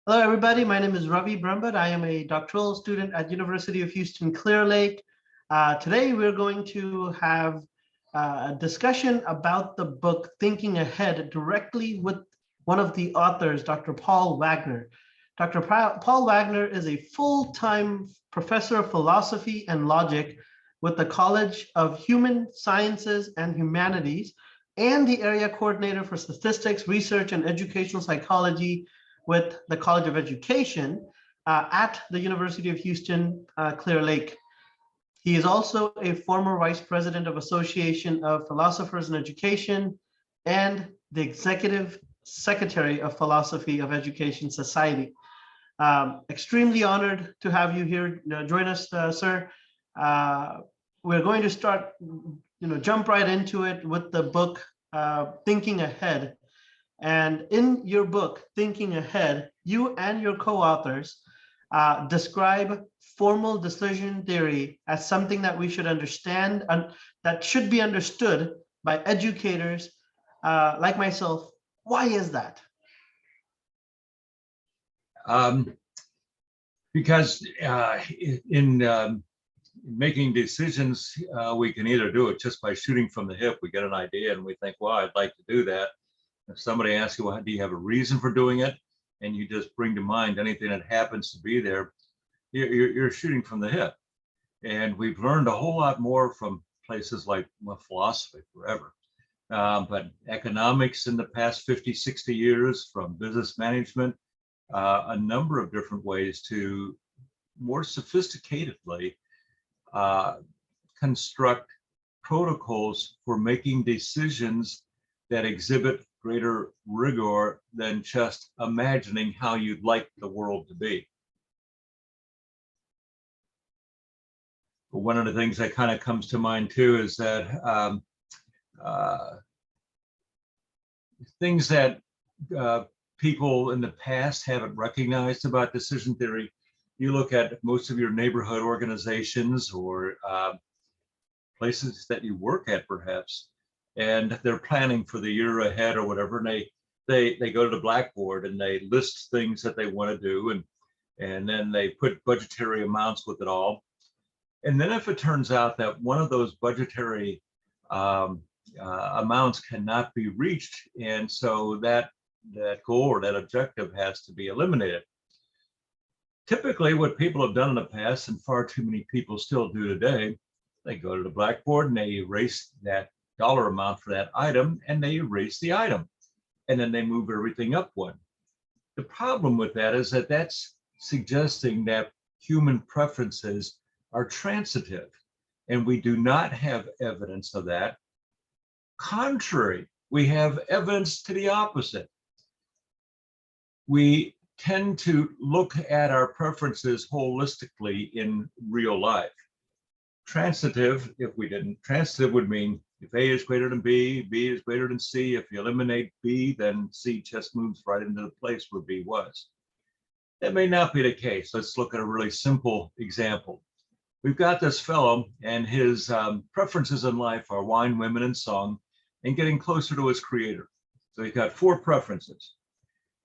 Hello, everybody. My name is Ravi Brahmbhatt. I am a doctoral student at University of Houston Clear Lake. Today, we're going to have a discussion about the book Thinking Ahead directly with one of the authors, Dr. Paul Wagner. Dr. Paul Wagner is a full-time professor of philosophy and logic with the College of Human Sciences and Humanities and the area coordinator for statistics, research, and educational psychology with the College of Education at the University of Houston, Clear Lake. He is also a former vice president of Association of Philosophers in Education and the executive secretary of Philosophy of Education Society. Extremely honored to have you here. Join us, sir. We're going to start, jump right into it with the book, Thinking Ahead. And in your book, Thinking Ahead, you and your co-authors describe formal decision theory as something that we should understand and that should be understood by educators like myself. Why is that? Because in making decisions, we can either do it just by shooting from the hip. We get an idea and we think, well, I'd like to do that. If somebody asks you, well, do you have a reason for doing it? And you just bring to mind anything that happens to be there, you're shooting from the hip. And we've learned a whole lot more from places like philosophy forever. But economics in the past 50, 60 years, from business management, a number of different ways to more sophisticatedly construct protocols for making decisions that exhibit greater rigor than just imagining how you'd like the world to be. But one of the things that kind of comes to mind too is that things that people in the past haven't recognized about decision theory. You look at most of your neighborhood organizations or places that you work at perhaps, and they're planning for the year ahead or whatever, and they go to the blackboard and they list things that they want to do, and then they put budgetary amounts with it all. And then if it turns out that one of those budgetary amounts cannot be reached, and so that goal or that objective has to be eliminated. Typically, what people have done in the past, and far too many people still do today, they go to the blackboard and they erase that dollar amount for that item, and they erase the item, and then they move everything up one. The problem with that is that that's suggesting that human preferences are transitive, and we do not have evidence of that. Contrary, we have evidence to the opposite. We tend to look at our preferences holistically in real life. Transitive, if we didn't, transitive would mean if A is greater than B, B is greater than C. If you eliminate B, then C just moves right into the place where B was. That may not be the case. Let's look at a really simple example. We've got this fellow, and his preferences in life are wine, women, and song, and getting closer to his creator. So he's got 4 preferences.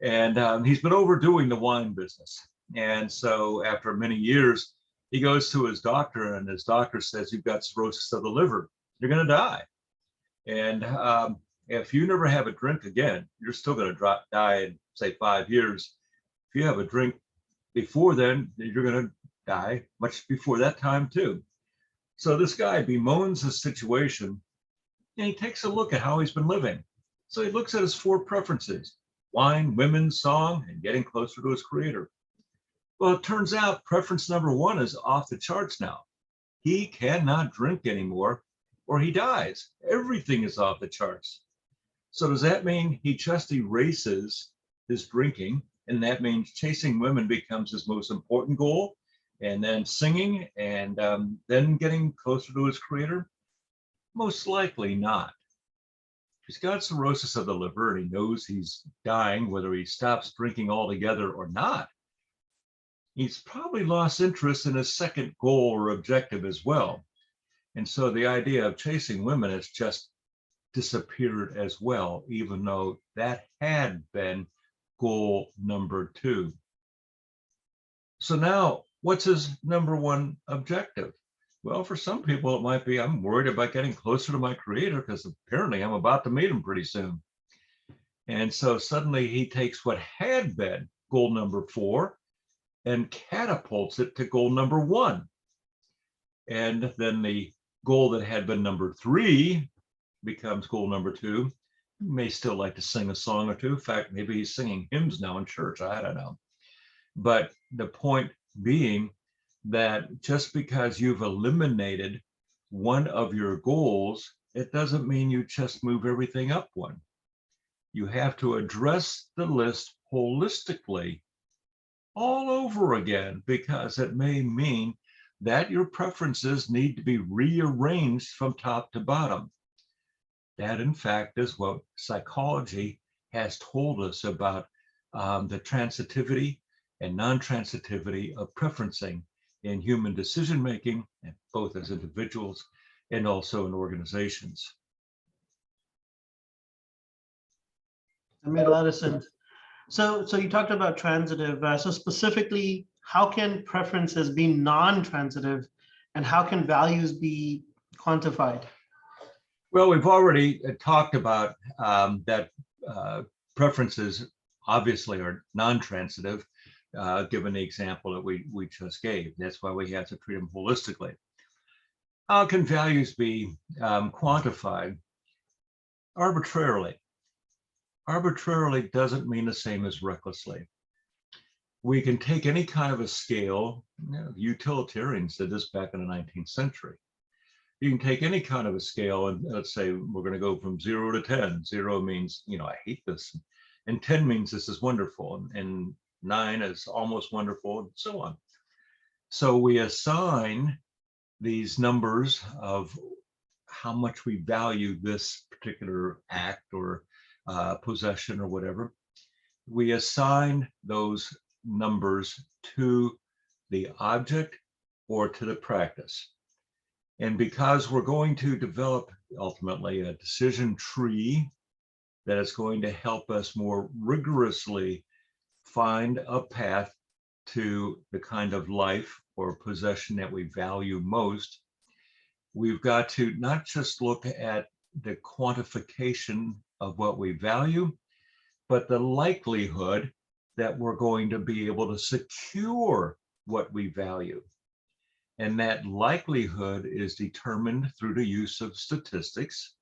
And he's been overdoing the wine business. And so after many years, he goes to his doctor, and his doctor says, you've got cirrhosis of the liver. You're going to die. And if you never have a drink again, you're still going to die in, say, 5 years. If you have a drink before then, you're going to die much before that time, too. So this guy bemoans the situation, and he takes a look at how he's been living. So he looks at his 4 preferences: wine, women, song, and getting closer to his creator. Well, it turns out preference number 1 is off the charts now. He cannot drink anymore or he dies. Everything is off the charts. So does that mean he just erases his drinking, and that means chasing women becomes his most important goal, and then singing, and then getting closer to his creator? Most likely not. He's got cirrhosis of the liver, and he knows he's dying whether he stops drinking altogether or not. He's probably lost interest in his second goal or objective as well. And so the idea of chasing women has just disappeared as well, even though that had been goal number 2. So now, what's his number one objective? Well, for some people, it might be, I'm worried about getting closer to my creator because apparently I'm about to meet him pretty soon. And so suddenly he takes what had been goal number 4 and catapults it to goal number 1. And then the goal that had been number 3 becomes goal number 2. You may still like to sing a song or two. In fact, maybe he's singing hymns now in church. I don't know. But the point being that just because you've eliminated one of your goals, it doesn't mean you just move everything up one. You have to address the list holistically all over again, because it may mean that your preferences need to be rearranged from top to bottom. That, in fact, is what psychology has told us about the transitivity and non-transitivity of preferencing in human decision-making, both as individuals and also in organizations. That made a lot of sense. So you talked about transitive. So specifically, how can preferences be non-transitive, and how can values be quantified? Well, we've already talked about that preferences obviously are non-transitive, given the example that we just gave. That's why we have to treat them holistically. How can values be quantified? Arbitrarily. Arbitrarily doesn't mean the same as recklessly. We can take any kind of a scale. Utilitarians did this back in the 19th century. You can take any kind of a scale and let's say we're going to go from 0 to 10. 0 means, I hate this. And 10 means this is wonderful. And 9 is almost wonderful, and so on. So we assign these numbers of how much we value this particular act or possession or whatever. We assign those numbers to the object or to the practice. And because we're going to develop ultimately a decision tree that is going to help us more rigorously find a path to the kind of life or possession that we value most, we've got to not just look at the quantification of what we value, but the likelihood that we're going to be able to secure what we value. And that likelihood is determined through the use of statistics,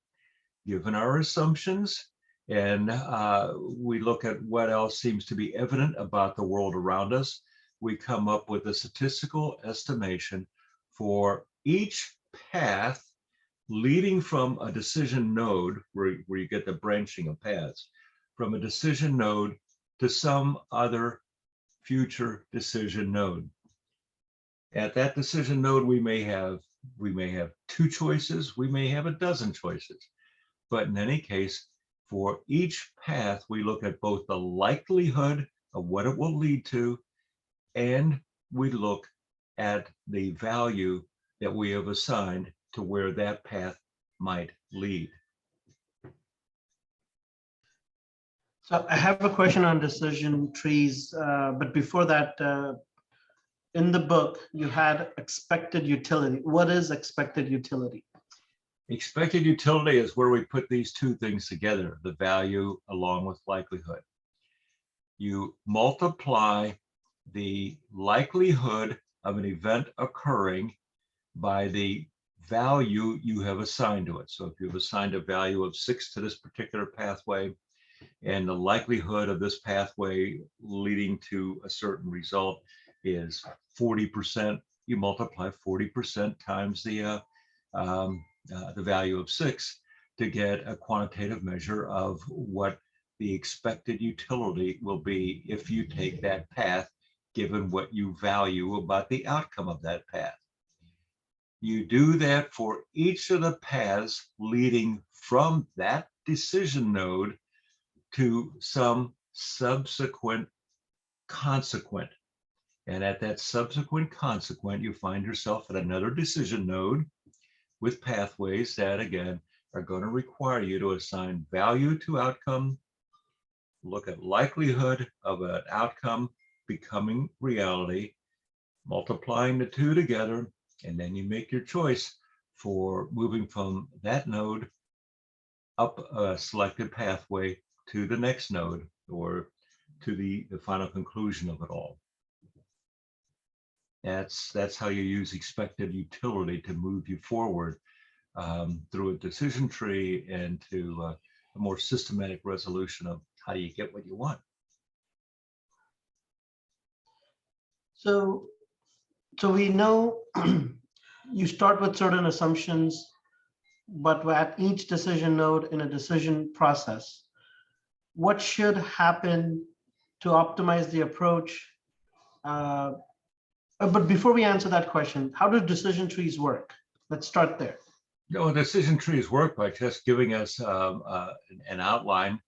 given our assumptions, and we look at what else seems to be evident about the world around us. We come up with a statistical estimation for each path leading from a decision node, where you get the branching of paths, from a decision node to some other future decision node. At that decision node, we may have 2 choices, we may have a dozen choices. But in any case, for each path, we look at both the likelihood of what it will lead to, and we look at the value that we have assigned to where that path might lead. So I have a question on decision trees, but before that, in the book, you had expected utility. What is expected utility? Expected utility is where we put these 2 things together, the value along with likelihood. You multiply the likelihood of an event occurring by the value you have assigned to it. So if you've assigned a value of 6 to this particular pathway, and the likelihood of this pathway leading to a certain result is 40%, you multiply 40% times the value of 6 to get a quantitative measure of what the expected utility will be if you take that path, given what you value about the outcome of that path. You do that for each of the paths leading from that decision node to some subsequent consequent. And at that subsequent consequent, you find yourself at another decision node with pathways that, again, are going to require you to assign value to outcome, look at likelihood of an outcome becoming reality, multiplying the two together, and then you make your choice for moving from that node up a selected pathway to the next node or to the final conclusion of it all. That's how you use expected utility to move you forward through a decision tree and to a more systematic resolution of how do you get what you want. So we know you start with certain assumptions, but at each decision node in a decision process, what should happen to optimize the approach? But before we answer that question, how do decision trees work? Let's start there. Decision trees work by just giving us an outline,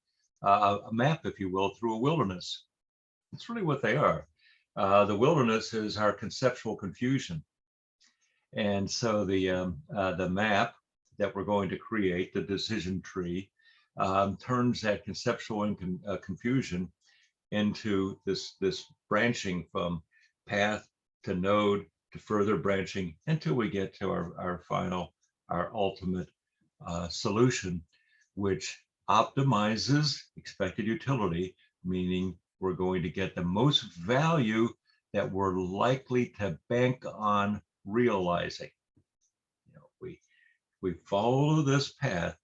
a map, if you will, through a wilderness. That's really what they are. The wilderness is our conceptual confusion. And so the map that we're going to create, the decision tree, turns that conceptual confusion into this branching from path to node to further branching until we get to our ultimate solution, which optimizes expected utility, meaning we're going to get the most value that we're likely to bank on realizing. We follow this path,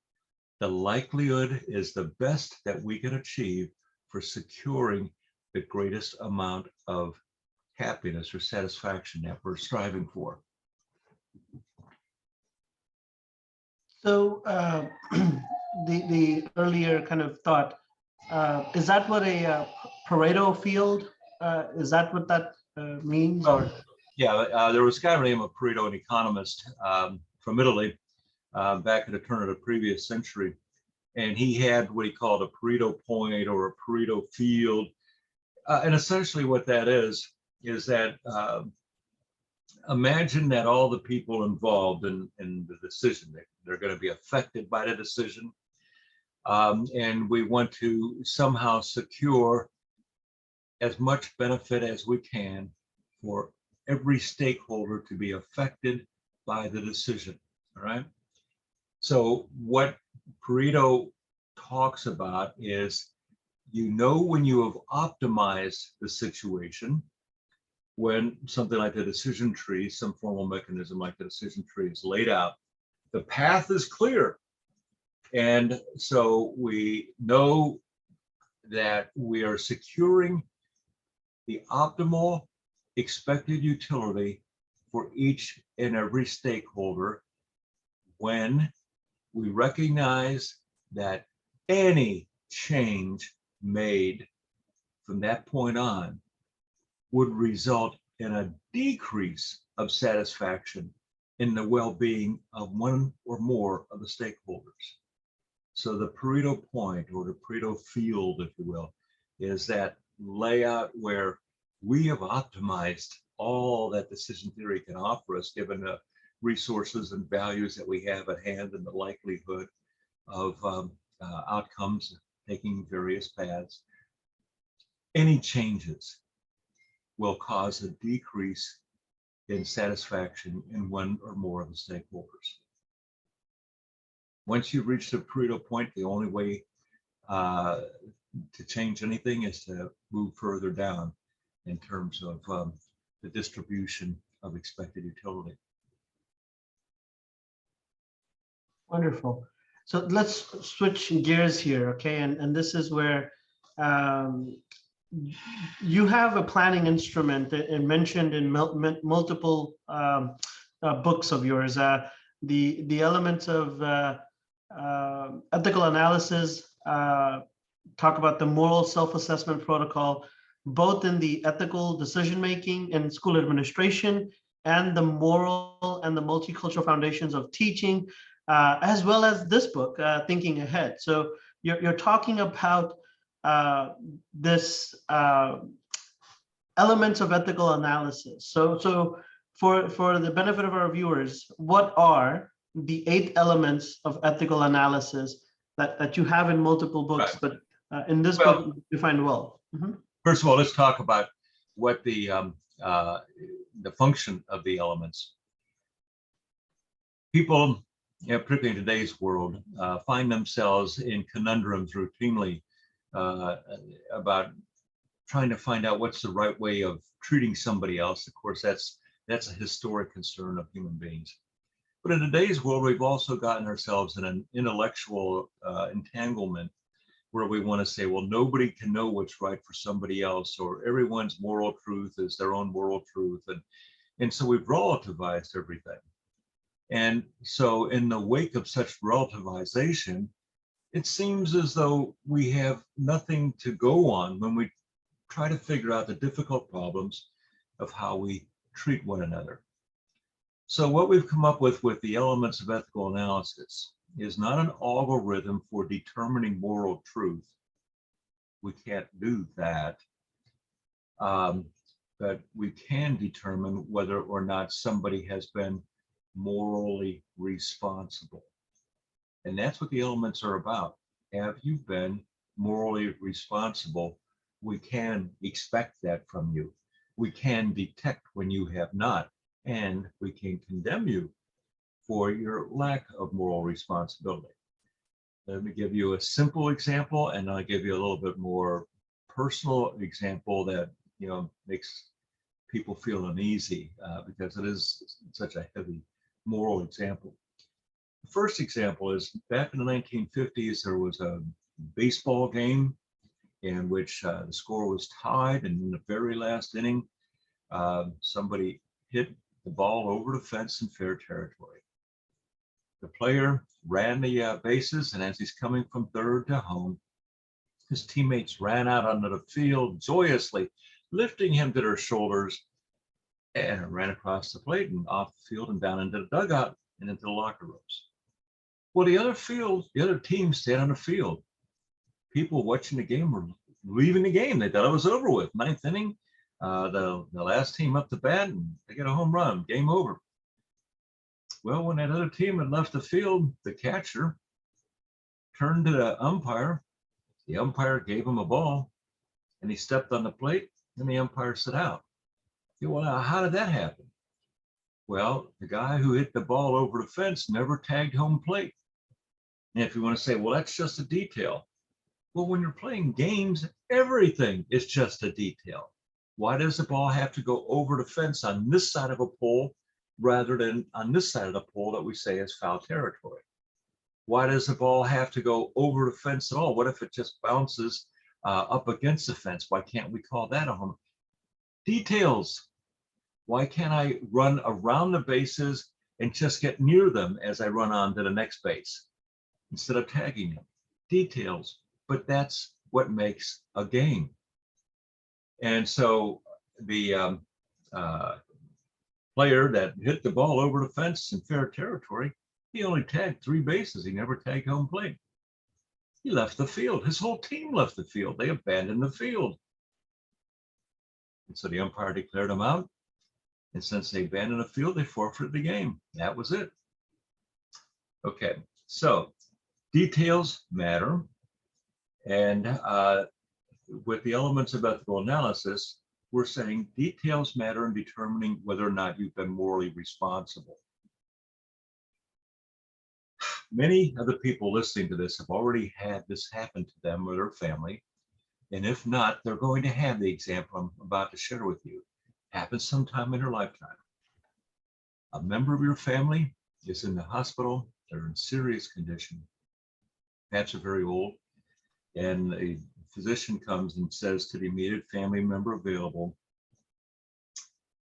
the likelihood is the best that we can achieve for securing the greatest amount of happiness or satisfaction that we're striving for. So the earlier kind of thought, is that what a Pareto Field, is that what that means? Or yeah, there was a guy named Pareto, an economist from Italy, back at the turn of the previous century, and he had what he called a Pareto point or a Pareto field, and essentially what that is that imagine that all the people involved in the decision, they're going to be affected by the decision, and we want to somehow secure as much benefit as we can for every stakeholder to be affected by the decision. All right. So what Pareto talks about is, when you have optimized the situation, when something like the decision tree, some formal mechanism like the decision tree is laid out, the path is clear. And so we know that we are securing the optimal expected utility for each and every stakeholder when we recognize that any change made from that point on would result in a decrease of satisfaction in the well-being of one or more of the stakeholders. So the Pareto point, or the Pareto field, if you will, is that layout where we have optimized all that decision theory can offer us, given the resources and values that we have at hand and the likelihood of outcomes taking various paths. Any changes will cause a decrease in satisfaction in one or more of the stakeholders. Once you've reached the Pareto point, the only way to change anything is to move further down in terms of the distribution of expected utility. wonderful. So let's switch gears here, okay? And this is where you have a planning instrument mentioned in multiple books of yours. The elements of ethical analysis talk about the moral self-assessment protocol, both in the ethical decision-making and school administration, and the moral and the multicultural foundations of teaching, as well as this book, Thinking Ahead. So you're talking about this elements of ethical analysis. So for the benefit of our viewers, what are the 8 elements of ethical analysis that you have in multiple books, right, but in this book defined well? Mm-hmm. First of all, let's talk about what the the function of the elements. People, particularly in today's world, find themselves in conundrums routinely about trying to find out what's the right way of treating somebody else. Of course, that's a historic concern of human beings. But in today's world, we've also gotten ourselves in an intellectual entanglement where we want to say, well, nobody can know what's right for somebody else, or everyone's moral truth is their own moral truth. And so we've relativized everything. And so in the wake of such relativization, it seems as though we have nothing to go on when we try to figure out the difficult problems of how we treat one another. So what we've come up with the elements of ethical analysis is not an algorithm for determining moral truth. We can't do that. But we can determine whether or not somebody has been morally responsible. And that's what the elements are about. Have you been morally responsible? We can expect that from you. We can detect when you have not, and we can condemn you for your lack of moral responsibility. Let me give you a simple example, and I'll give you a little bit more personal example that makes people feel uneasy because it is such a heavy moral example. The first example is back in the 1950s, there was a baseball game in which the score was tied, and in the very last inning, somebody hit the ball over the fence in fair territory. The player ran the bases, and as he's coming from third to home, his teammates ran out onto the field joyously, lifting him to their shoulders, and ran across the plate and off the field and down into the dugout and into the locker rooms. Well, the other team stayed on the field. People watching the game were leaving the game. They thought it was over with. Ninth inning, the last team up to bat, and they get a home run. Game over. Well, when that other team had left the field, the catcher turned to the umpire. The umpire gave him a ball, and he stepped on the plate, and the umpire sat out. Well, how did that happen? Well, the guy who hit the ball over the fence never tagged home plate. And if you want to say, well, that's just a detail. Well, when you're playing games, everything is just a detail. Why does the ball have to go over the fence on this side of a pole rather than on this side of the pole that we say is foul territory? Why does the ball have to go over the fence at all? What if it just bounces up against the fence? Why can't we call that a home? Details. Why can't I run around the bases and just get near them as I run on to the next base instead of tagging them? Details, but that's what makes a game. And so the player that hit the ball over the fence in fair territory, he only tagged 3 bases. He never tagged home plate. He left the field. His whole team left the field. They abandoned the field. And so the umpire declared him out. And since they abandoned the field, they forfeited the game. That was it. Okay, so details matter. And with the elements of ethical analysis, we're saying details matter in determining whether or not you've been morally responsible. Many of the people listening to this have already had this happen to them or their family. And if not, they're going to have the example I'm about to share with you. Happens sometime in their lifetime. A member of your family is in the hospital. They're in serious condition. Perhaps they're very old. And a physician comes and says to the immediate family member available,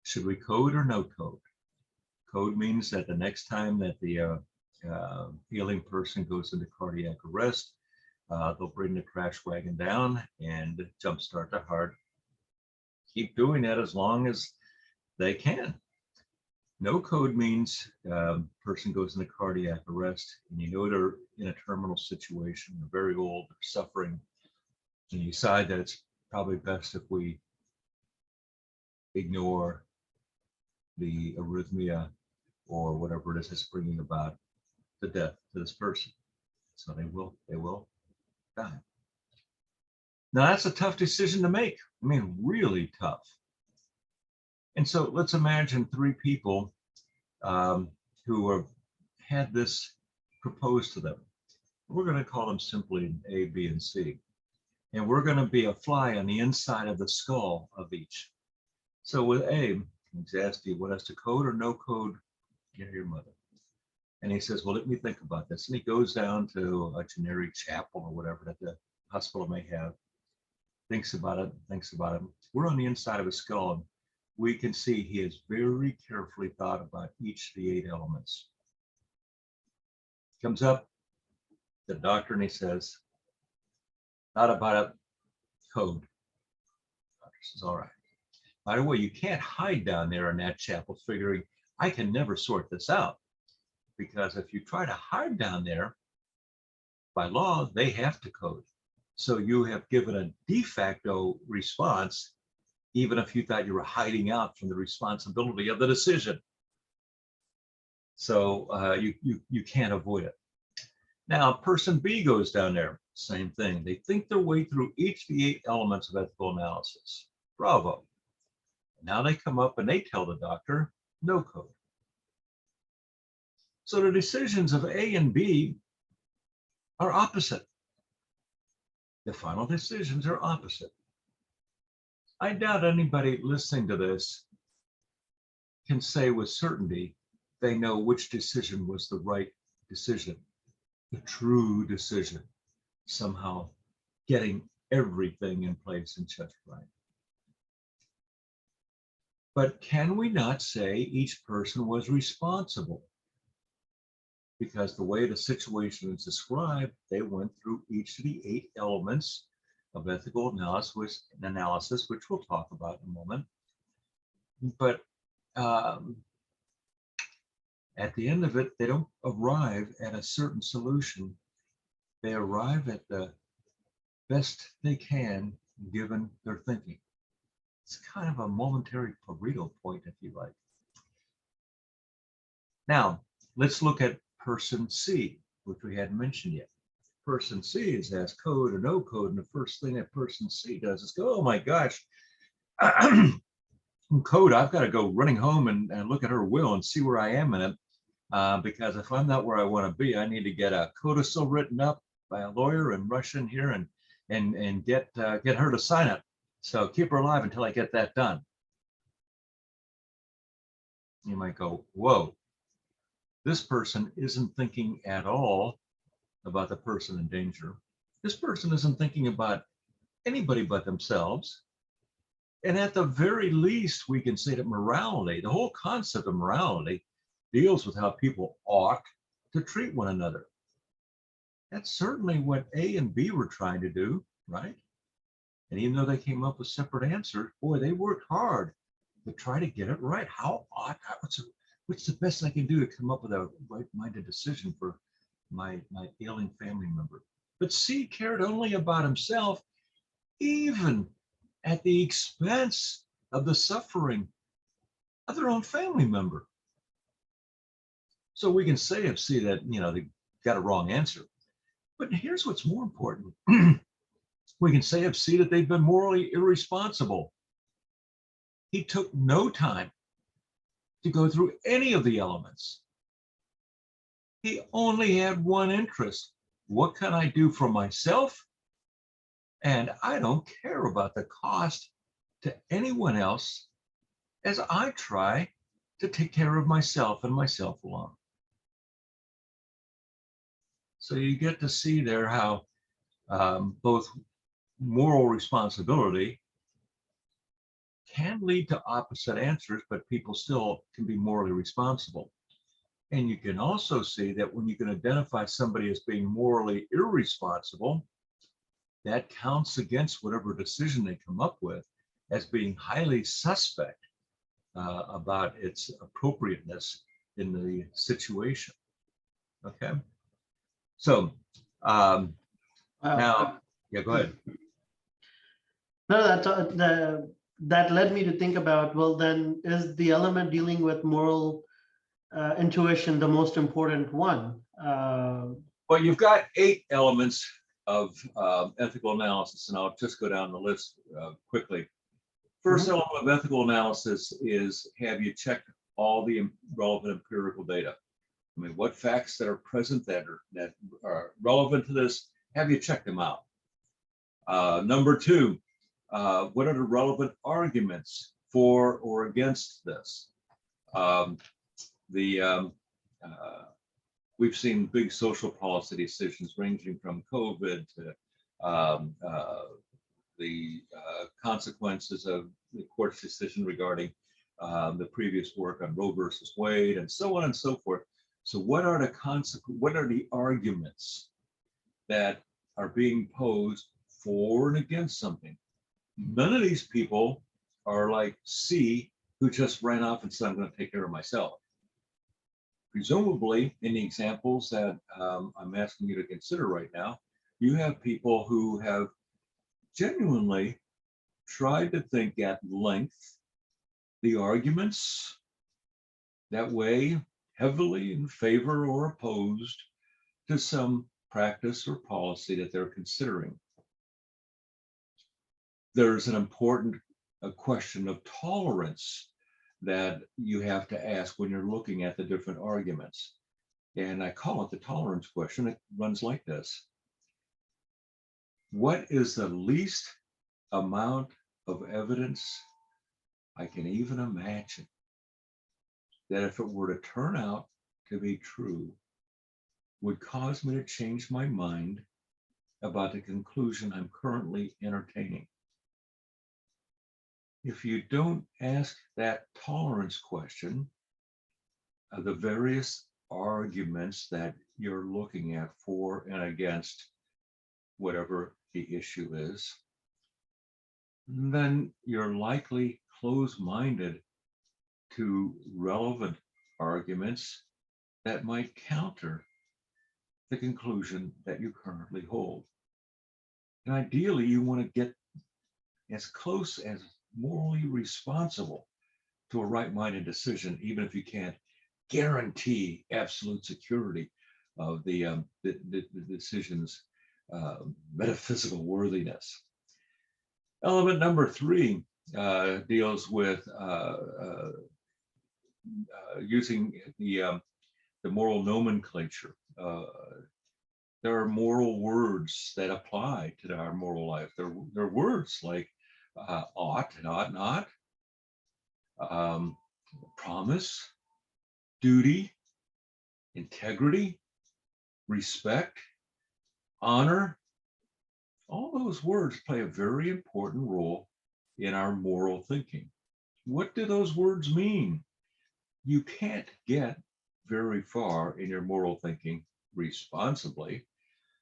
should we code or no code? Code means that the next time that the ailing person goes into cardiac arrest, they'll bring the crash wagon down and jumpstart the heart. Keep doing that as long as they can. No code means person goes into cardiac arrest and you know they're in a terminal situation, they're very old, they're suffering, and you decide that it's probably best if we ignore the arrhythmia or whatever it is that's bringing about the death to this person. So they will die. Now that's a tough decision to make. I mean, really tough. And so let's imagine three people who had this proposed to them. We're going to call them simply A, B, and C. And we're going to be a fly on the inside of the skull of each. So with A, he's asked, do you want us to code or no code your mother? And he says, well, let me think about this. And he goes down to a generic chapel or whatever that the hospital may have, thinks about it. We're on the inside of his skull, and we can see he has very carefully thought about each of the 8 elements. Comes up, the doctor, and he says, not about a code. The doctor says, all right. By the way, you can't hide down there in that chapel figuring, I can never sort this out. Because if you try to hide down there, by law, they have to code. So you have given a de facto response, even if you thought you were hiding out from the responsibility of the decision. So you can't avoid it. Now, person B goes down there, same thing. They think their way through each of the 8 elements of ethical analysis. Bravo. Now they come up and they tell the doctor, no code. So the decisions of A and B are opposite. The final decisions are opposite. I doubt anybody listening to this can say with certainty they know which decision was the right decision, the true decision, somehow getting everything in place and just right. But can we not say each person was responsible? Because the way the situation is described, they went through each of the 8 elements of ethical analysis, which we'll talk about in a moment. But at the end of it, they don't arrive at a certain solution. They arrive at the best they can given their thinking. It's kind of a momentary Pareto point, if you like. Now, let's look at person C, which we hadn't mentioned yet. Person C is asked code or no code, and the first thing that person C does is go, oh my gosh, code, I've got to go running home and look at her will and see where I am in it, because if I'm not where I want to be, I need to get a codicil written up by a lawyer and rush in here and get her to sign it. So keep her alive until I get that done. You might go, whoa. This person isn't thinking at all about the person in danger. This person isn't thinking about anybody but themselves. And at the very least, we can say that morality, the whole concept of morality, deals with how people ought to treat one another. That's certainly what A and B were trying to do, right? And even though they came up with separate answers, boy, they worked hard to try to get it right. How ought, what's the best I can do to come up with a right-minded decision for my ailing family member? But C cared only about himself, even at the expense of the suffering of their own family member. So we can say of C that, they got a wrong answer. But here's what's more important. We can say of C that they've been morally irresponsible. He took no time to go through any of the elements. He only had one interest. What can I do for myself? And I don't care about the cost to anyone else as I try to take care of myself and myself alone. So you get to see there how both moral responsibility can lead to opposite answers, but people still can be morally responsible. And you can also see that when you can identify somebody as being morally irresponsible, that counts against whatever decision they come up with as being highly suspect about its appropriateness in the situation. Okay. So now, yeah, go ahead. No, that led me to think about, well, then is the element dealing with moral intuition the most important one? Well, you've got 8 elements of ethical analysis, and I'll just go down the list quickly. First Mhm. element of ethical analysis is, have you checked all the relevant empirical data? I mean, what facts that are present that are relevant to this, have you checked them out? Number two, what are the relevant arguments for or against this? Um, the We've seen big social policy decisions ranging from COVID to the consequences of the court's decision regarding the previous work on Roe versus Wade, and so on and so forth. So, what are the arguments that are being posed for and against something? None of these people are like C, who just ran off and said, "I'm going to take care of myself." Presumably, in the examples that I'm asking you to consider right now, you have people who have genuinely tried to think at length the arguments that weigh heavily in favor or opposed to some practice or policy that they're considering. There's an important question of tolerance that you have to ask when you're looking at the different arguments. And I call it the tolerance question. It runs like this. What is the least amount of evidence I can even imagine that, if it were to turn out to be true, would cause me to change my mind about the conclusion I'm currently entertaining? If you don't ask that tolerance question, the various arguments that you're looking at for and against whatever the issue is, then you're likely closed-minded to relevant arguments that might counter the conclusion that you currently hold. And ideally, you want to get as close as morally responsible to a right-minded decision, even if you can't guarantee absolute security of the decision's metaphysical worthiness. Element number three deals with using the moral nomenclature. There are moral words that apply to our moral life. There are words like ought and ought not, promise, duty, integrity, respect, honor. All those words play a very important role in our moral thinking. What do those words mean? You can't get very far in your moral thinking responsibly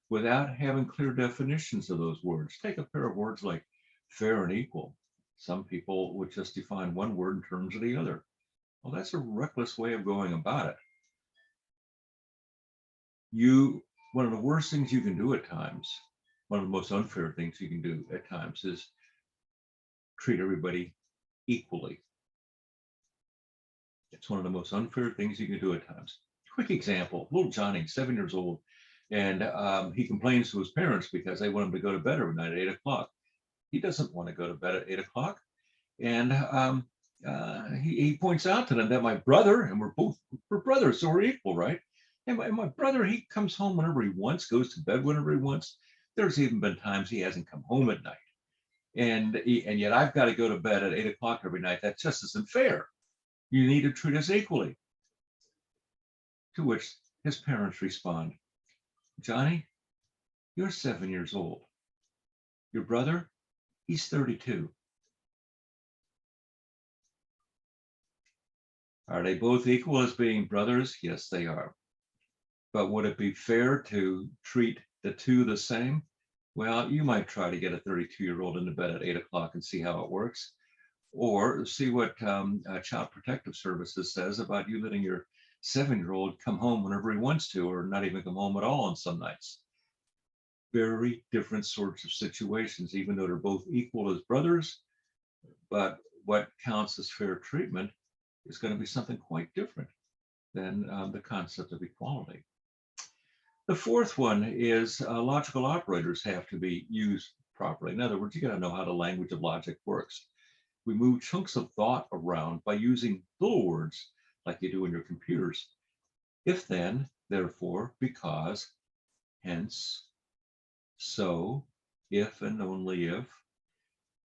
without having clear definitions of those words. Take a pair of words like fair and equal. Some people would just define one word in terms of the other. Well, that's a reckless way of going about it. One of the worst things you can do at times, one of the most unfair things you can do at times, is treat everybody equally. It's one of the most unfair things you can do at times. Quick example, little Johnny, 7 years old, and he complains to his parents because they want him to go to bed every night at 8 o'clock. He doesn't want to go to bed at 8 o'clock. And he points out to them that my brother, and we're brothers, so we're equal, right? And my brother, he comes home whenever he wants, goes to bed whenever he wants. There's even been times he hasn't come home at night. And yet I've got to go to bed at 8 o'clock every night. That just isn't fair. You need to treat us equally. To which his parents respond, Johnny, you're 7 years old. Your brother, he's 32. Are they both equal as being brothers? Yes, they are. But would it be fair to treat the two the same? Well, you might try to get a 32-year-old into bed at 8 o'clock and see how it works, or see what Child Protective Services says about you letting your 7-year-old come home whenever he wants to, or not even come home at all on some nights. Very different sorts of situations, even though they're both equal as brothers, but what counts as fair treatment is going to be something quite different than the concept of equality. The fourth one is logical operators have to be used properly. In other words, you got to know how the language of logic works. We move chunks of thought around by using little words like you do in your computers. If then, therefore, because, hence, so, if and only if.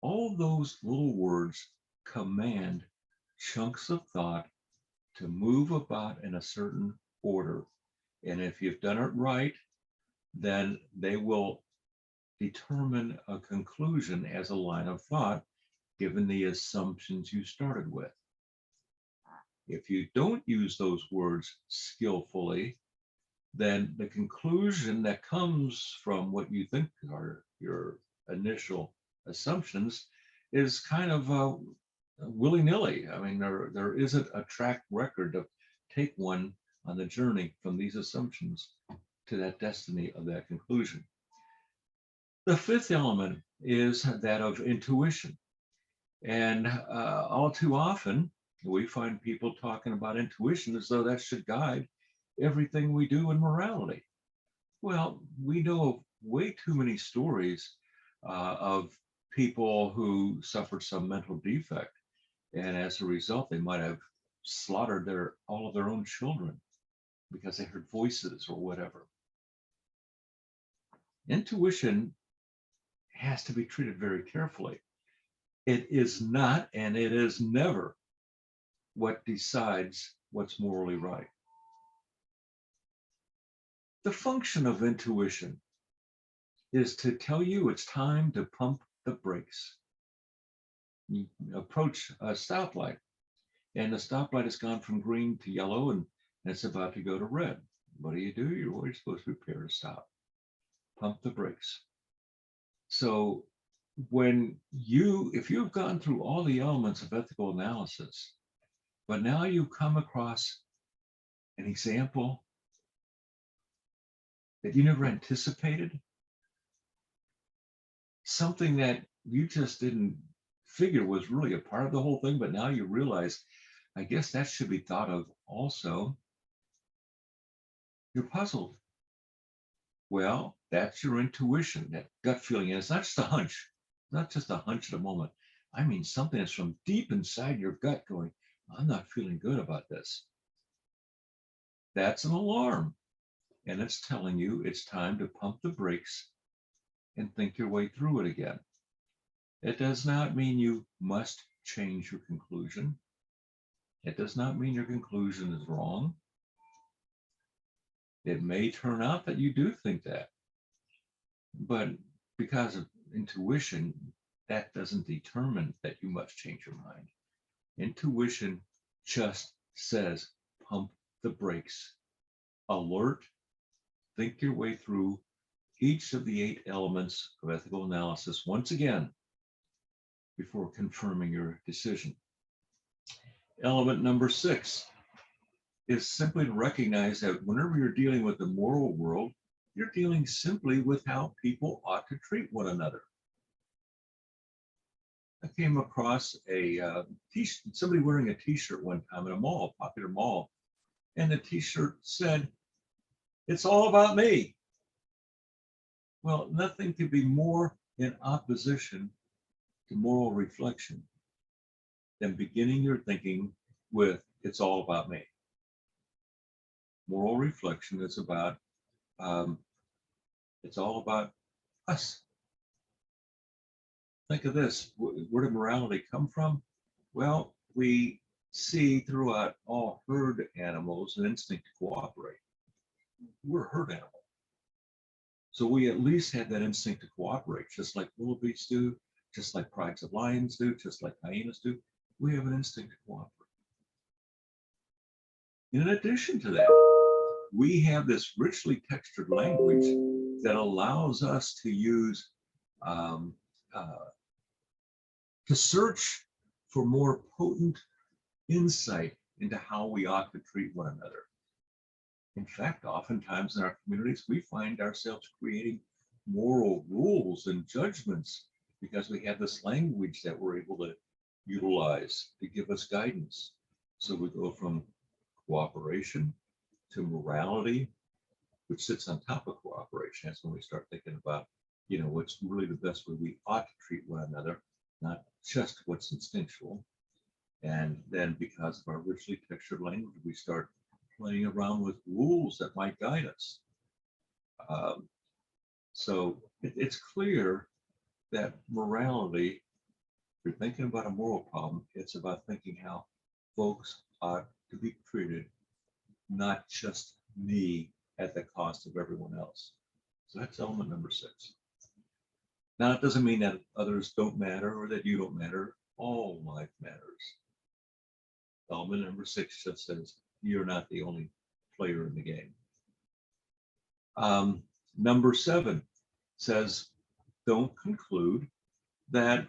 All those little words command chunks of thought to move about in a certain order. And if you've done it right, then they will determine a conclusion as a line of thought, given the assumptions you started with. If you don't use those words skillfully, then the conclusion that comes from what you think are your initial assumptions is kind of willy-nilly. I mean, there isn't a track record of take one on the journey from these assumptions to that destiny of that conclusion. The fifth element is that of intuition. And all too often, we find people talking about intuition as though that should guide everything we do in morality. Well, we know of way too many stories of people who suffered some mental defect, and as a result, they might have slaughtered all of their own children because they heard voices or whatever. Intuition has to be treated very carefully. It is not, and it is never, what decides what's morally right. The function of intuition is to tell you it's time to pump the brakes. You approach a stoplight, and the stoplight has gone from green to yellow, and it's about to go to red. What do? You're always supposed to prepare to stop. Pump the brakes. So if you've gone through all the elements of ethical analysis, but now you come across an example that you never anticipated, something that you just didn't figure was really a part of the whole thing, but now you realize, I guess that should be thought of also, you're puzzled. Well, that's your intuition, that gut feeling. And it's not just a hunch, not just a hunch at a moment. I mean, something that's from deep inside your gut going, I'm not feeling good about this. That's an alarm. And it's telling you it's time to pump the brakes and think your way through it again. It does not mean you must change your conclusion. It does not mean your conclusion is wrong. It may turn out that you do think that, but because of intuition, that doesn't determine that you must change your mind. Intuition just says, pump the brakes. Alert, think your way through each of the 8 elements of ethical analysis once again before confirming your decision. Element number 6 is simply to recognize that whenever you're dealing with the moral world, you're dealing simply with how people ought to treat one another. I came across somebody wearing a t-shirt one time in a mall, a popular mall, and the t-shirt said, "It's all about me." Well, nothing could be more in opposition to moral reflection than beginning your thinking with, "It's all about me." Moral reflection is about, it's all about us. Think of this, where did morality come from? Well, we see throughout all herd animals an instinct to cooperate. We're a herd animal. So we at least have that instinct to cooperate, just like wildebeests do, just like prides of lions do, just like hyenas do. We have an instinct to cooperate. In addition to that, we have this richly textured language that allows us to use, to search for more potent insight into how we ought to treat one another. In fact, oftentimes in our communities, we find ourselves creating moral rules and judgments because we have this language that we're able to utilize to give us guidance. So we go from cooperation to morality, which sits on top of cooperation. That's when we start thinking about, what's really the best way we ought to treat one another. not just what's instinctual. And then because of our richly textured language, we start playing around with rules that might guide us. Um, so it's clear that morality, if you're thinking about a moral problem, it's about thinking how folks ought to be treated, not just me at the cost of everyone else. So that's element number 6. Now, it doesn't mean that others don't matter or that you don't matter. All life matters. Element number 6 just says you're not the only player in the game. Number 7 says don't conclude that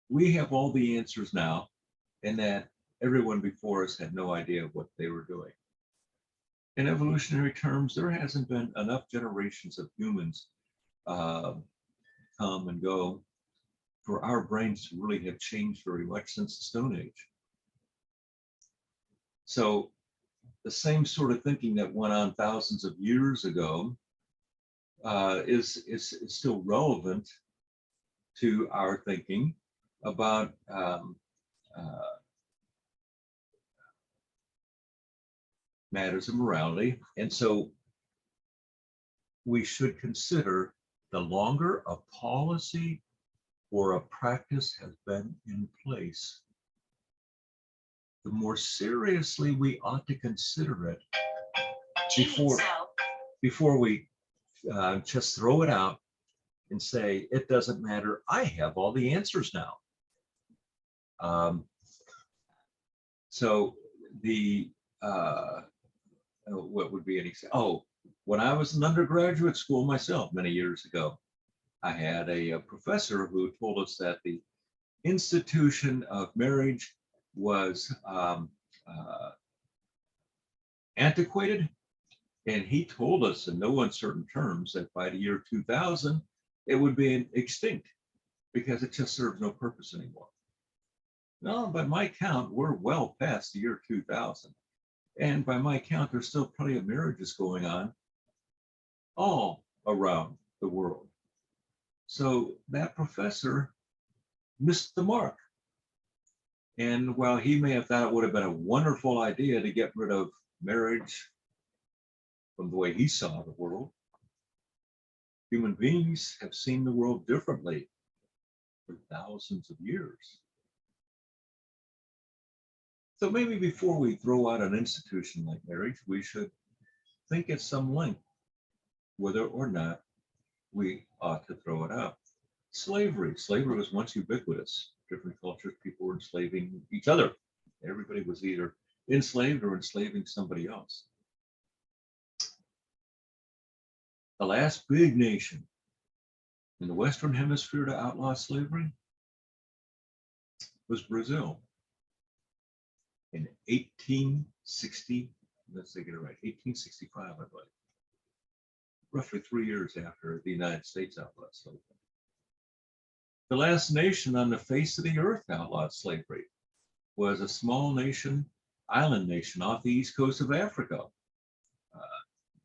we have all the answers now and that everyone before us had no idea what they were doing. In evolutionary terms, there hasn't been enough generations of humans come and go for our brains to really have changed very much since the Stone Age. So the same sort of thinking that went on thousands of years ago is still relevant to our thinking about matters of morality. And so we should consider the longer a policy or a practice has been in place, the more seriously we ought to consider it before we just throw it out and say, it doesn't matter, I have all the answers now. So the, what would be an example? Oh, when I was in undergraduate school myself many years ago, I had a professor who told us that the institution of marriage was antiquated. And he told us in no uncertain terms that by the year 2000, it would be extinct because it just serves no purpose anymore. No, by my count, we're well past the year 2000. And by my count, there's still plenty of marriages going on all around the world. So that professor missed the mark. And while he may have thought it would have been a wonderful idea to get rid of marriage from the way he saw the world, human beings have seen the world differently for thousands of years. So maybe before we throw out an institution like marriage, we should think at some length whether or not we ought to throw it out. Slavery was once ubiquitous. Different cultures, people were enslaving each other. Everybody was either enslaved or enslaving somebody else. The last big nation in the Western Hemisphere to outlaw slavery was Brazil. In 1860, let's get it right, 1865, I believe. Roughly 3 years after the United States outlawed slavery. The last nation on the face of the earth to outlaw slavery was a small nation, island nation off the east coast of Africa.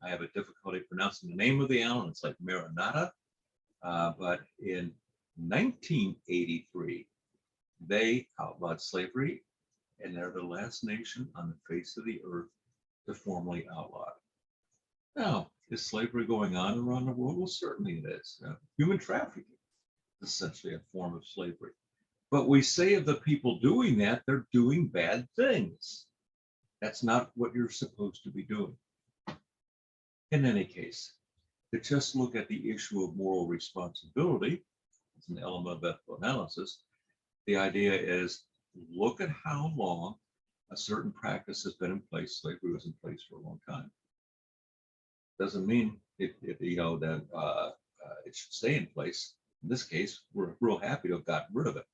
I have a difficulty pronouncing the name of the island. It's like Marinata. But in 1983, they outlawed slavery, and they're the last nation on the face of the earth to formally outlaw it. Now, is slavery going on around the world? Well, certainly it is. Human trafficking is essentially a form of slavery. But we say of the people doing that, they're doing bad things. That's not what you're supposed to be doing. In any case, to just look at the issue of moral responsibility as an element of ethical analysis, the idea is look at how long a certain practice has been in place. Slavery was in place for a long time. Doesn't mean that it should stay in place. In this case, we're real happy to have gotten rid of it.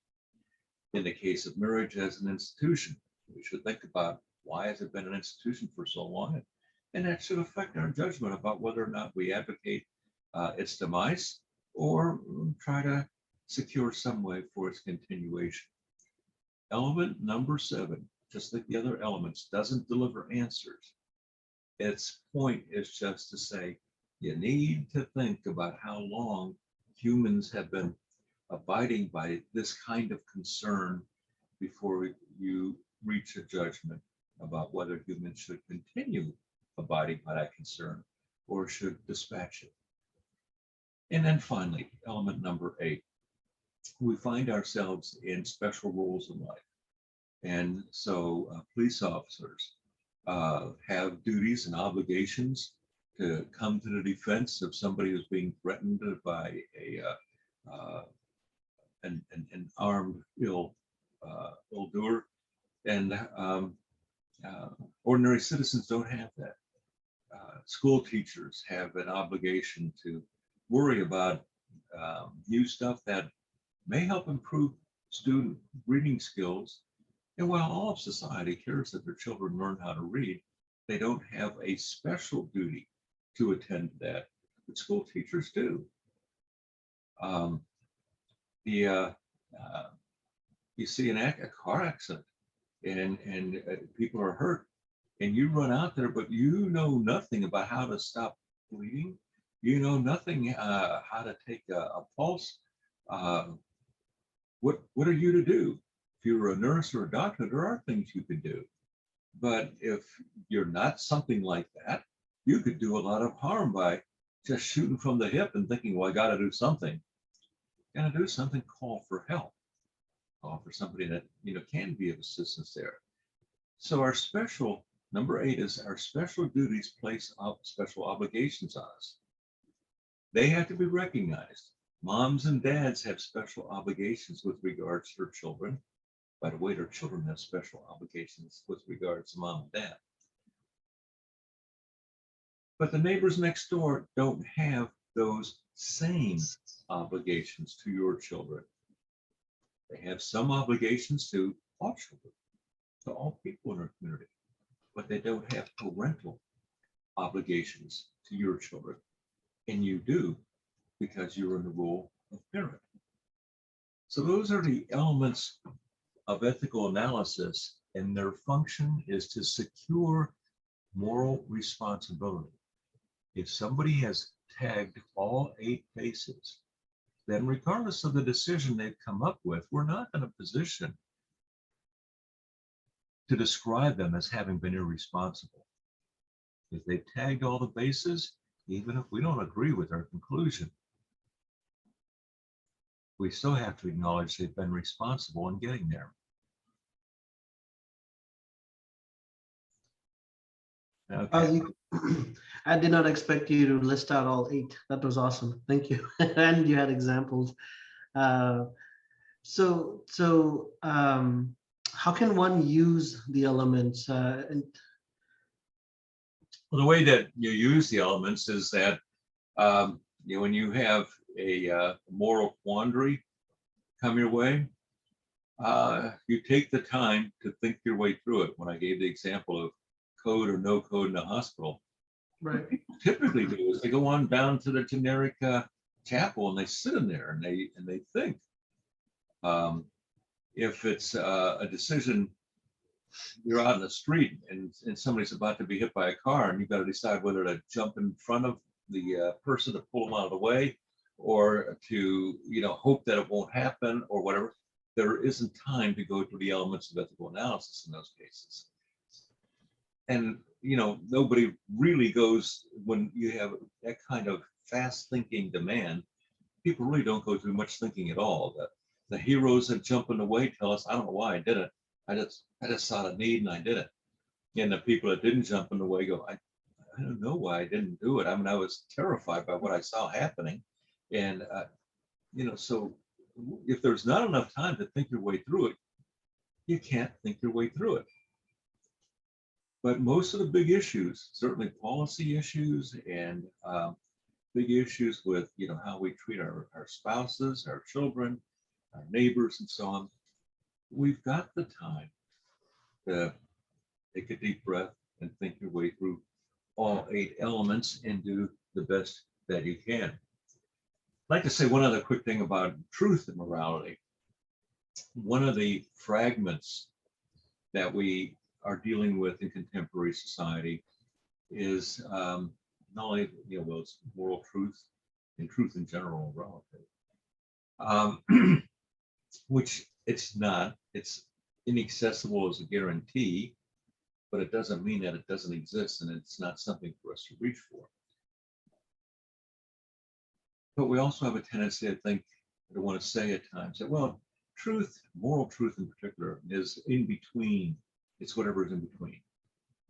In the case of marriage as an institution, we should think about why has it been an institution for so long, and that should affect our judgment about whether or not we advocate its demise or try to secure some way for its continuation. Element number 7, just like the other elements, doesn't deliver answers. Its point is just to say, you need to think about how long humans have been abiding by this kind of concern before you reach a judgment about whether humans should continue abiding by that concern or should dispatch it. And then finally, element number 8, we find ourselves in special roles in life. And so police officers have duties and obligations to come to the defense of somebody who's being threatened by an armed ill-doer. And ordinary citizens don't have that. School teachers have an obligation to worry about new stuff that may help improve student reading skills. And while all of society cares that their children learn how to read, they don't have a special duty to attend to that, but school teachers do. You see a car accident and people are hurt, and you run out there, but you know nothing about how to stop bleeding. You know nothing how to take a pulse. What are you to do? If you're a nurse or a doctor, there are things you could do. But if you're not something like that, you could do a lot of harm by just shooting from the hip and thinking, well, I got to do something. Got to do something, call for help. Call for somebody that, can be of assistance there. So our special, number 8 is our special duties place special obligations on us. They have to be recognized. Moms and dads have special obligations with regards to their children. By the way, their children have special obligations with regards to mom and dad. But the neighbors next door don't have those same obligations to your children. They have some obligations to all children, to all people in our community, but they don't have parental obligations to your children. And you do, because you're in the role of parent. So those are the elements of ethical analysis, and their function is to secure moral responsibility. If somebody has tagged all 8 bases, then regardless of the decision they've come up with, we're not in a position to describe them as having been irresponsible. If they've tagged all the bases, even if we don't agree with their conclusion, we still have to acknowledge they've been responsible in getting there. Okay. I did not expect you to list out all 8. That was awesome. Thank you. And you had examples. How can one use the elements? Well, the way that you use the elements is that when you have a moral quandary come your way, you take the time to think your way through it. When I gave the example of code or no code in a hospital, right? What people typically do is they go on down to the generic chapel and they sit in there and they think. If it's a decision, you're out in the street and somebody's about to be hit by a car and you've got to decide whether to jump in front of the person to pull them out of the way, or to hope that it won't happen or whatever. There isn't time to go through the elements of ethical analysis in those cases. And nobody really goes, when you have that kind of fast thinking demand, people really don't go through much thinking at all. The heroes that jump in the way tell us, I don't know why I did it. I just saw the need and I did it. And the people that didn't jump in the way go, I don't know why I didn't do it. I mean, I was terrified by what I saw happening. And, so if there's not enough time to think your way through it, you can't think your way through it. But most of the big issues, certainly policy issues and big issues with, how we treat our spouses, our children, our neighbors, and so on, we've got the time to take a deep breath and think your way through all 8 elements and do the best that you can. I'd like to say one other quick thing about truth and morality. One of the fragments that we are dealing with in contemporary society is not only it's moral truth and truth in general relative, um, which it's not. It's inaccessible as a guarantee, but it doesn't mean that it doesn't exist and it's not something for us to reach for. But we also have a tendency, I think, I want to say at times that, well, truth, moral truth in particular, is in between. It's whatever is in between.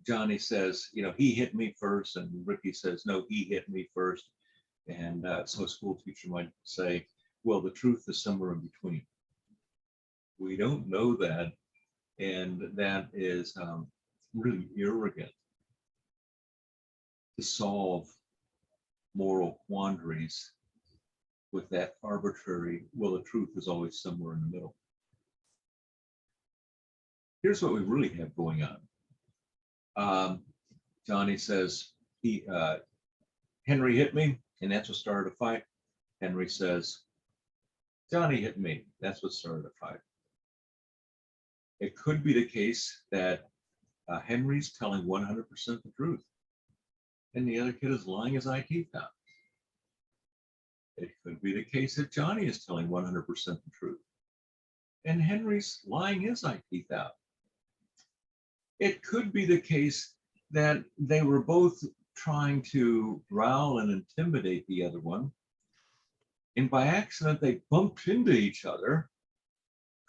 Johnny says, you know, he hit me first, and Ricky says, no, he hit me first. And so a school teacher might say, well, the truth is somewhere in between. We don't know that, and that is really arrogant to solve moral quandaries with that arbitrary, well, the truth is always somewhere in the middle. Here's what we really have going on. Johnny says, Henry hit me, and that's what started a fight. Henry says, Johnny hit me, that's what started a fight. It could be the case that Henry's telling 100% the truth, and the other kid is lying his eye teeth out. It could be the case that Johnny is telling 100% the truth, and Henry's lying his eye teeth out. It could be the case that they were both trying to growl and intimidate the other one, and by accident they bumped into each other,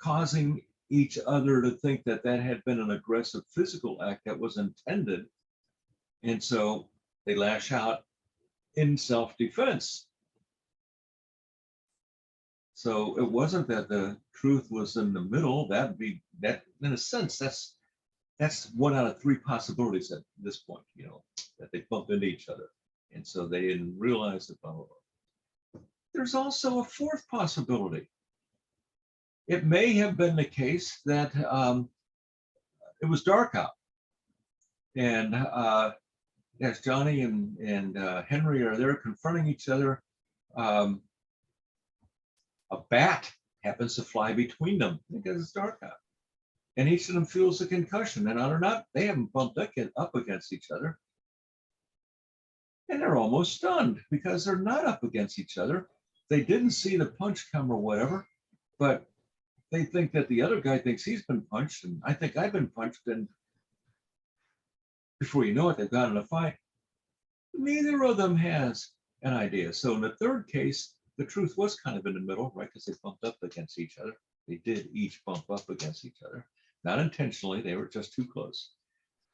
causing each other to think that that had been an aggressive physical act that was intended, and so they lash out in self-defense. So it wasn't that the truth was in the middle. That'd be that, in a sense, that's one out of three possibilities at this point, you know, that they bump into each other. And so they didn't realize the blah, blah, blah. There's also a fourth possibility. It may have been the case that it was dark out. And as Johnny and Henry are there confronting each other, a bat happens to fly between them because it's dark out. And each of them feels a concussion, and or not, they haven't bumped up against each other. And they're almost stunned because they're not up against each other. They didn't see the punch come or whatever, but they think that the other guy thinks he's been punched, and I think I've been punched, and before you know it, they've got in a fight. Neither of them has an idea. So in the third case, the truth was kind of in the middle, right? Because they bumped up against each other. They did each bump up against each other. Not intentionally, they were just too close.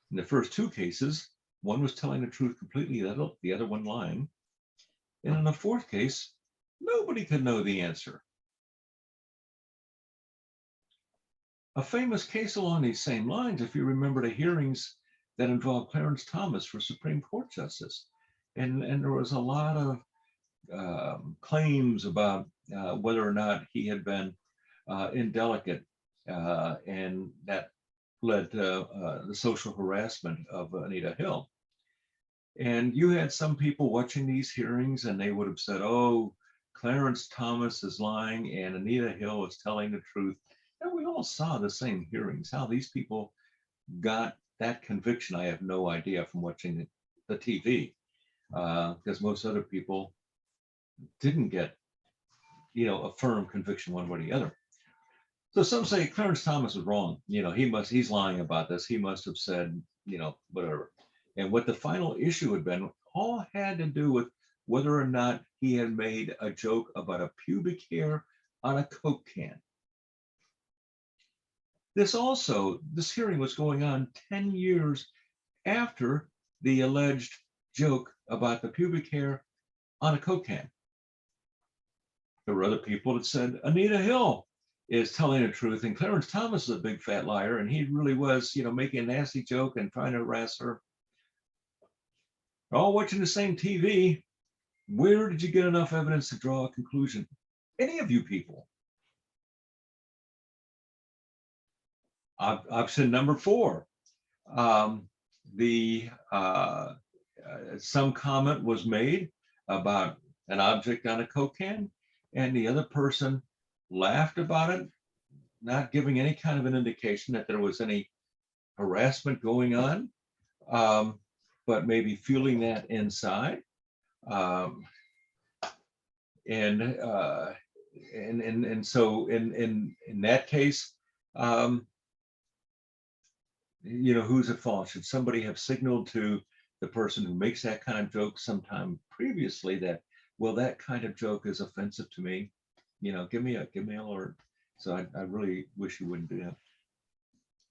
In the first two cases, one was telling the truth completely, the other one lying. And in the fourth case, nobody could know the answer. A famous case along these same lines, if you remember the hearings that involved Clarence Thomas for Supreme Court Justice. And there was a lot of claims about whether or not he had been indelicate, and that led to the social harassment of Anita Hill. And you had some people watching these hearings, and they would have said, oh, Clarence Thomas is lying and Anita Hill is telling the truth. And we all saw the same hearings. How these people got that conviction, I have no idea from watching the TV, because most other people didn't get, you know, a firm conviction one way or the other. So some say Clarence Thomas is wrong. You know, he's lying about this. He must have said, you know, whatever. And what the final issue had been all had to do with whether or not he had made a joke about a pubic hair on a Coke can. This hearing was going on 10 years after the alleged joke about the pubic hair on a Coke can. There were other people that said Anita Hill is telling the truth, and Clarence Thomas is a big fat liar, and he really was, you know, making a nasty joke and trying to harass her. They're all watching the same TV. Where did you get enough evidence to draw a conclusion? Any of you people? Option number 4. Some comment was made about an object on a Coke can, and the other person laughed about it, not giving any kind of an indication that there was any harassment going on, but maybe feeling that inside. And and so in that case, who's at fault? Should somebody have signaled to the person who makes that kind of joke sometime previously that, well, that kind of joke is offensive to me? Give me an alert. So I really wish you wouldn't do that.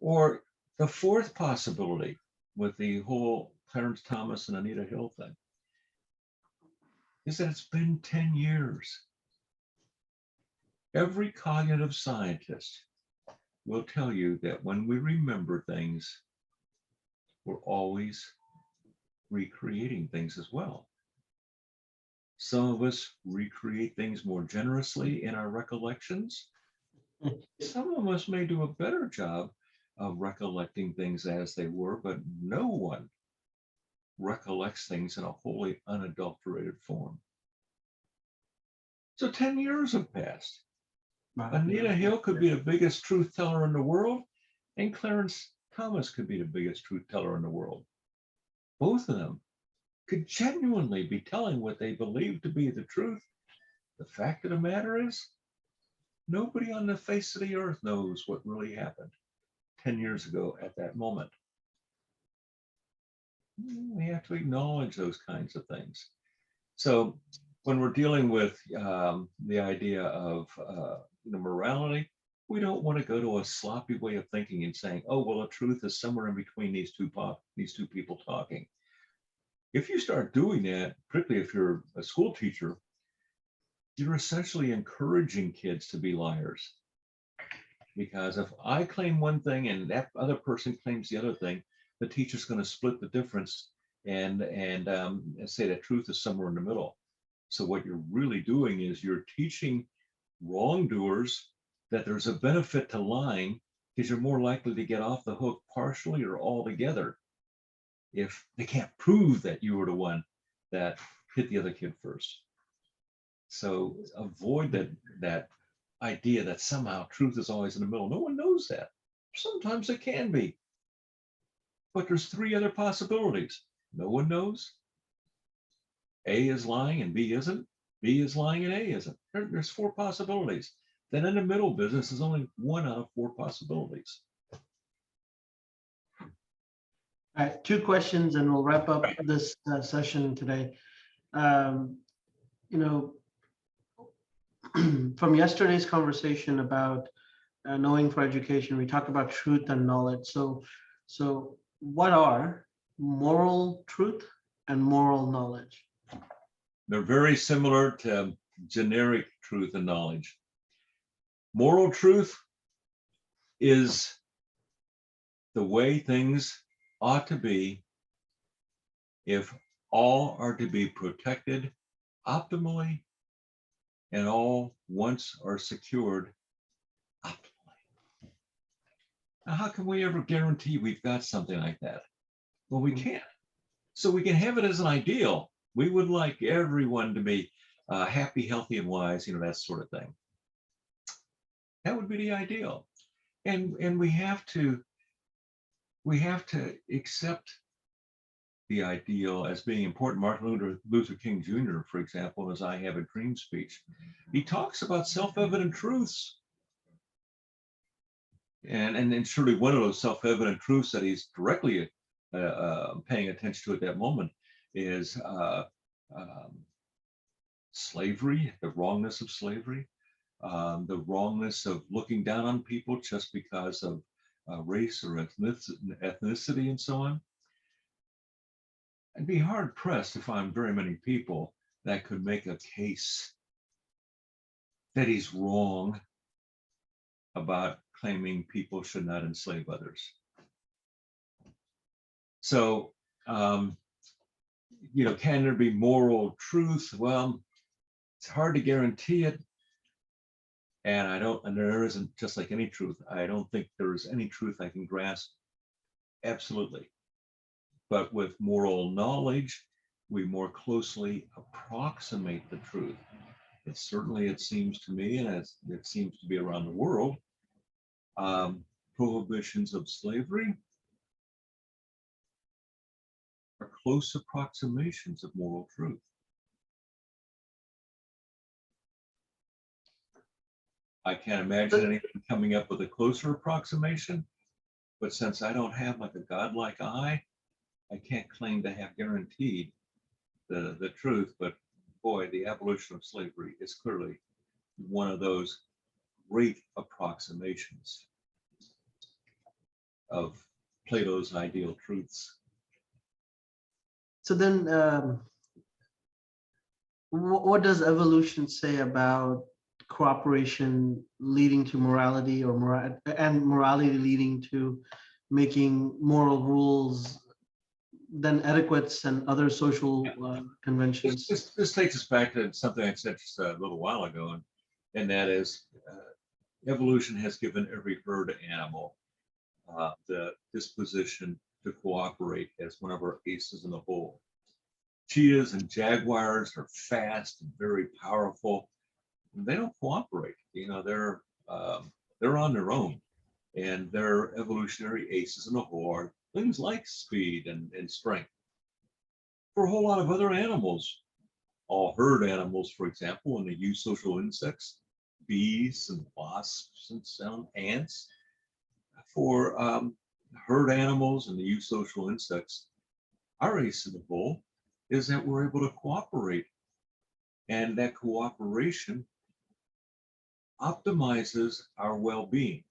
Or the fourth possibility with the whole Clarence Thomas and Anita Hill thing is that it's been 10 years. Every cognitive scientist will tell you that when we remember things, we're always recreating things as well. Some of us recreate things more generously in our recollections. Some of us may do a better job of recollecting things as they were, but no one recollects things in a wholly unadulterated form. So 10 years have passed. Anita Hill could be the biggest truth teller in the world, and Clarence Thomas could be the biggest truth teller in the world. Both of them could genuinely be telling what they believe to be the truth. The fact of the matter is, nobody on the face of the earth knows what really happened 10 years ago at that moment. We have to acknowledge those kinds of things. So when we're dealing with the idea of morality, we don't want to go to a sloppy way of thinking and saying, oh, well, the truth is somewhere in between these two people talking. If you start doing that, particularly if you're a school teacher, you're essentially encouraging kids to be liars. Because if I claim one thing and that other person claims the other thing, the teacher's going to split the difference and say that truth is somewhere in the middle. So what you're really doing is you're teaching wrongdoers that there's a benefit to lying because you're more likely to get off the hook partially or altogether if they can't prove that you were the one that hit the other kid first. So avoid that idea that somehow truth is always in the middle. No one knows that. Sometimes it can be. But there's three other possibilities. No one knows. A is lying and B isn't. B is lying and A isn't. There's four possibilities. Then in the middle business is only one out of four possibilities. All right, two questions and we'll wrap up this session today. From yesterday's conversation about knowing for education, we talked about truth and knowledge. So what are moral truth and moral knowledge? They're very similar to generic truth and knowledge. Moral truth is the way things ought to be if all are to be protected optimally and all wants are secured optimally. Now, how can we ever guarantee we've got something like that? Well, we can't. So we can have it as an ideal. We would like everyone to be happy, healthy, and wise, that sort of thing. That would be the ideal. And we have to accept the ideal as being important. Martin Luther King Jr., for example, in his I Have a Dream speech, he talks about self-evident truths. And surely one of those self-evident truths that he's directly paying attention to at that moment is slavery, the wrongness of slavery, the wrongness of looking down on people just because of race or ethnicity and so on. I'd be hard pressed to find very many people that could make a case that he's wrong about claiming people should not enslave others. So, can there be moral truth? Well, it's hard to guarantee it. And there isn't, just like any truth, I don't think there is any truth I can grasp absolutely. But with moral knowledge, we more closely approximate the truth. It seems to me, and it seems to be around the world, prohibitions of slavery are close approximations of moral truth. I can't imagine anything coming up with a closer approximation. But since I don't have like a godlike eye, I can't claim to have guaranteed the truth. But boy, the abolition of slavery is clearly one of those great approximations of Plato's ideal truths. So then, what does evolution say about cooperation leading to morality, or morality leading to making moral rules, then etiquettes and other social conventions? This takes us back to something I said just a little while ago, and that is evolution has given every herd animal the disposition to cooperate as one of our aces in the hole. Cheetahs and jaguars are fast and very powerful. They don't cooperate. You know, they're on their own, and their evolutionary aces in the hole are things like speed and strength. For a whole lot of other animals, all herd animals, for example, and the eusocial insects, bees and wasps and some ants. For herd animals and the eusocial insects, our ace in the hole is that we're able to cooperate, and that cooperation optimizes our well-being.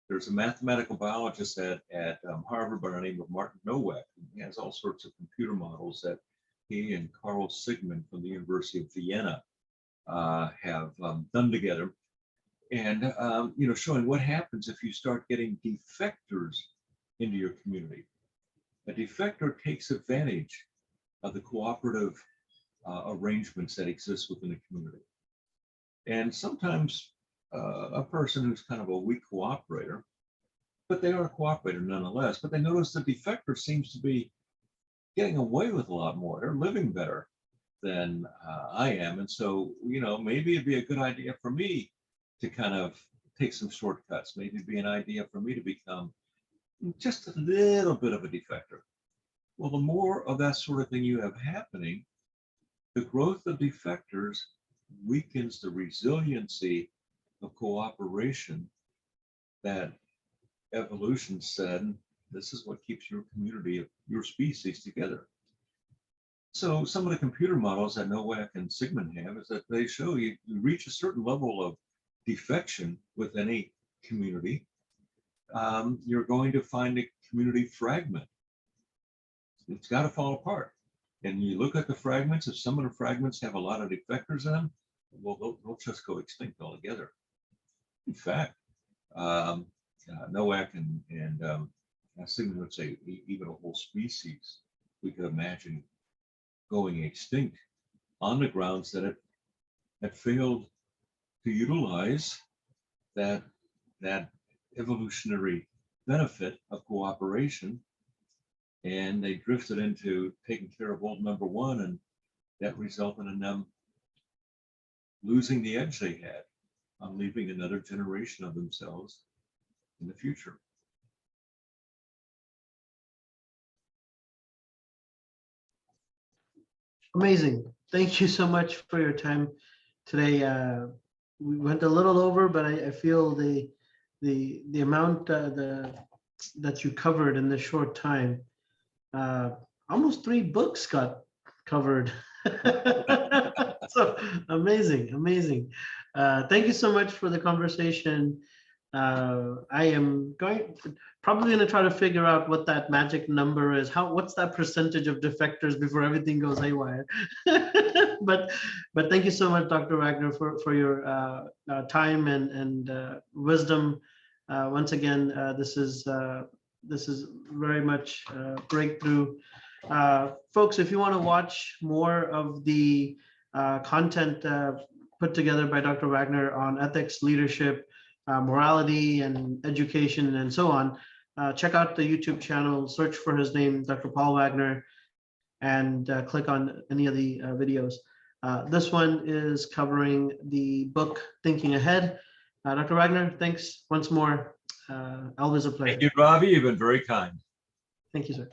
There's a mathematical biologist at Harvard by the name of Martin Nowak. He has all sorts of computer models that he and Carl Sigmund from the University of Vienna have done together, and showing what happens if you start getting defectors into your community. A defector takes advantage of the cooperative arrangements that exist within a community. And sometimes a person who's kind of a weak cooperator, but they are a cooperator nonetheless, but they notice the defector seems to be getting away with a lot more. They're living better than I am. And so, maybe it'd be a good idea for me to kind of take some shortcuts. Maybe it'd be an idea for me to become just a little bit of a defector. Well, the more of that sort of thing you have happening, the growth of defectors weakens the resiliency of cooperation that evolution said, this is what keeps your community, your species together. So some of the computer models that Nowak and Sigmund have is that they show you reach a certain level of defection with any community, you're going to find a community fragment. It's got to fall apart. And you look at the fragments, if some of the fragments have a lot of defectors in them, well, they'll just go extinct altogether. In fact, Nowak and Sigmund would say even a whole species, we could imagine going extinct on the grounds that it had failed to utilize that evolutionary benefit of cooperation, and they drifted into taking care of old number one, and that resulted in them losing the edge they had on leaving another generation of themselves in the future. Amazing. Thank you so much for your time today. We went a little over, but I feel the amount that you covered in this short time, almost 3 books got covered. So amazing. Thank you so much for the conversation. I am probably going to try to figure out what that magic number is. What's that percentage of defectors before everything goes haywire? but thank you so much, Dr. Wagner, for your time and wisdom. Once again, this is very much breakthrough. Folks, if you want to watch more of the content put together by Dr. Wagner on ethics, leadership, morality, and education, and so on, check out the YouTube channel, search for his name, Dr. Paul Wagner, and click on any of the videos. This one is covering the book Thinking Ahead. Dr. Wagner, thanks once more. Always a pleasure. Thank you, Ravi. You've been very kind. Thank you, sir.